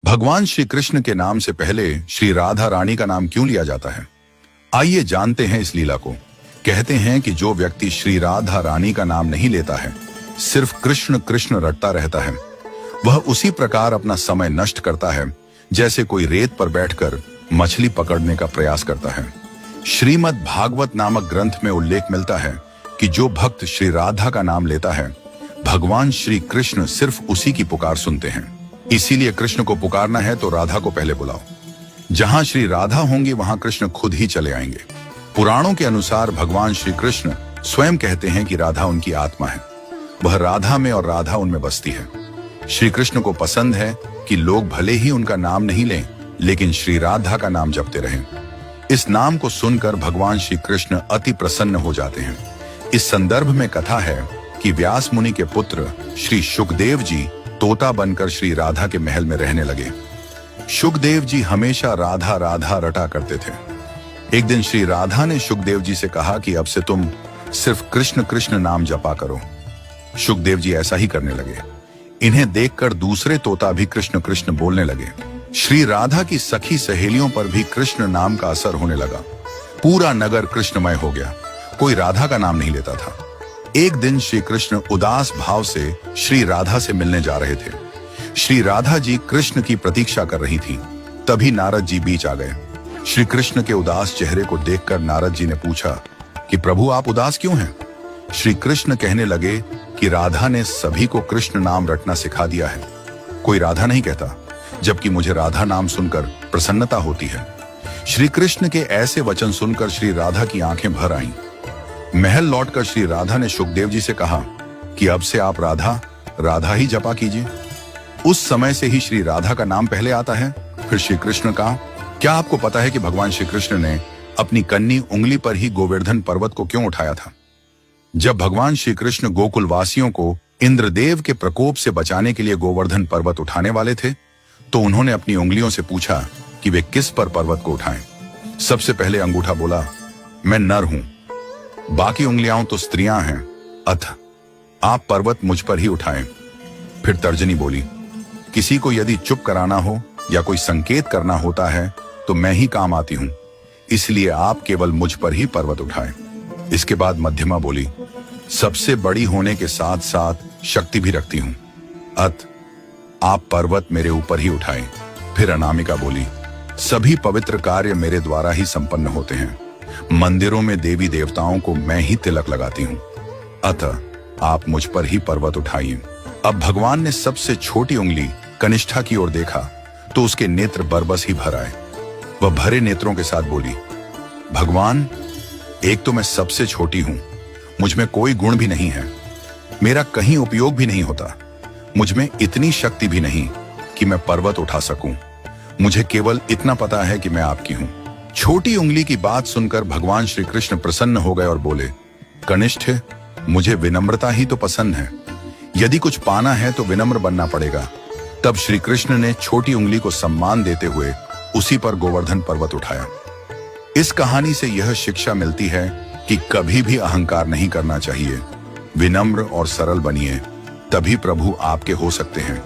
भगवान श्री कृष्ण के नाम से पहले श्री राधा रानी का नाम क्यों लिया जाता है? आइए जानते हैं इस लीला को। कहते हैं कि जो व्यक्ति श्री राधा रानी का नाम नहीं लेता है, सिर्फ कृष्ण कृष्ण रटता रहता है, वह उसी प्रकार अपना समय नष्ट करता है जैसे कोई रेत पर बैठकर मछली पकड़ने का प्रयास करता है। श्रीमद् भागवत नामक ग्रंथ में उल्लेख मिलता है कि जो भक्त श्री राधा का नाम लेता है, भगवान श्री कृष्ण सिर्फ उसी की पुकार सुनते हैं। इसीलिए कृष्ण को पुकारना है तो राधा को पहले बुलाओ। जहां श्री राधा होंगे वहां कृष्ण खुद ही चले आएंगे। पुराणों के अनुसार भगवान श्री कृष्ण स्वयं कहते हैं कि राधा उनकी आत्मा है, वह राधा में और राधा उनमें बसती है। श्री कृष्ण को पसंद है कि लोग भले ही उनका नाम नहीं लें, लेकिन श्री राधा का नाम जपते रहें। इस नाम को सुनकर भगवान श्री कृष्ण अति प्रसन्न हो जाते हैं। इस संदर्भ में कथा है कि व्यास मुनि के पुत्र श्री शुकदेव जी तोता बनकर श्री राधा के महल में रहने लगे। शुकदेव जी हमेशा राधा राधा रटा करते थे। एक दिन श्री राधा ने शुकदेव जी से कहा कि अब से तुम सिर्फ कृष्ण कृष्ण नाम जपा करो। शुकदेव जी ऐसा ही करने लगे। इन्हें देखकर दूसरे तोता भी कृष्ण कृष्ण बोलने लगे। श्री राधा की सखी सहेलियों पर भी कृष्ण नाम का असर होने लगा। पूरा नगर कृष्णमय हो गया, कोई राधा का नाम नहीं लेता था। एक दिन श्री कृष्ण उदास भाव से श्री राधा से मिलने जा रहे थे। श्री राधा जी कृष्ण की प्रतीक्षा कर रही थी। तभी नारद जी बीच आ गए। श्री कृष्ण के उदास चेहरे को देखकर नारद जी ने पूछा कि प्रभु आप उदास क्यों हैं? श्री कृष्ण कहने लगे कि राधा ने सभी को कृष्ण नाम रटना सिखा दिया है, कोई राधा नहीं कहता, जबकि मुझे राधा नाम सुनकर प्रसन्नता होती है। श्री कृष्ण के ऐसे वचन सुनकर श्री राधा की आंखें भर आईं। महल लौटकर श्री राधा ने शुकदेव जी से कहा कि अब से आप राधा राधा ही जपा कीजिए। उस समय से ही श्री राधा का नाम पहले आता है, फिर श्री कृष्ण का। क्या आपको पता है कि भगवान श्री कृष्ण ने अपनी कन्नी उंगली पर ही गोवर्धन पर्वत को क्यों उठाया था? जब भगवान श्री कृष्ण गोकुल वासियों को इंद्रदेव के प्रकोप से बचाने के लिए गोवर्धन पर्वत उठाने वाले थे, तो उन्होंने अपनी उंगलियों से पूछा कि वे किस पर पर्वत को उठाएं। सबसे पहले अंगूठा बोला, मैं नर हूं, बाकी उंगलियां तो स्त्रियां हैं, अतः आप पर्वत मुझ पर ही उठाएं। फिर तर्जनी बोली, किसी को यदि चुप कराना हो या कोई संकेत करना होता है तो मैं ही काम आती हूं, इसलिए आप केवल मुझ पर ही पर्वत उठाएं। इसके बाद मध्यमा बोली, सबसे बड़ी होने के साथ साथ शक्ति भी रखती हूं, अतः आप पर्वत मेरे ऊपर ही उठाएं। फिर अनामिका बोली, सभी पवित्र कार्य मेरे द्वारा ही संपन्न होते हैं, मंदिरों में देवी देवताओं को मैं ही तिलक लगाती हूं, अतः आप मुझ पर ही पर्वत उठाइए। अब भगवान ने सबसे छोटी उंगली कनिष्ठा की ओर देखा तो उसके नेत्र बरबस ही भर आए। वह भरे नेत्रों के साथ बोली, भगवान एक तो मैं सबसे छोटी हूं, मुझ में कोई गुण भी नहीं है, मेरा कहीं उपयोग भी नहीं होता, मुझ में इतनी शक्ति भी नहीं कि मैं पर्वत उठा सकूं। मुझे केवल इतना पता है कि मैं आपकी हूं। छोटी उंगली की बात सुनकर भगवान श्री कृष्ण प्रसन्न हो गए और बोले, कनिष्ठ मुझे विनम्रता ही तो पसंद है, यदि कुछ पाना है तो विनम्र बनना पड़ेगा। तब श्री कृष्ण ने छोटी उंगली को सम्मान देते हुए उसी पर गोवर्धन पर्वत उठाया। इस कहानी से यह शिक्षा मिलती है कि कभी भी अहंकार नहीं करना चाहिए। विनम्र और सरल बनिए, तभी प्रभु आपके हो सकते हैं।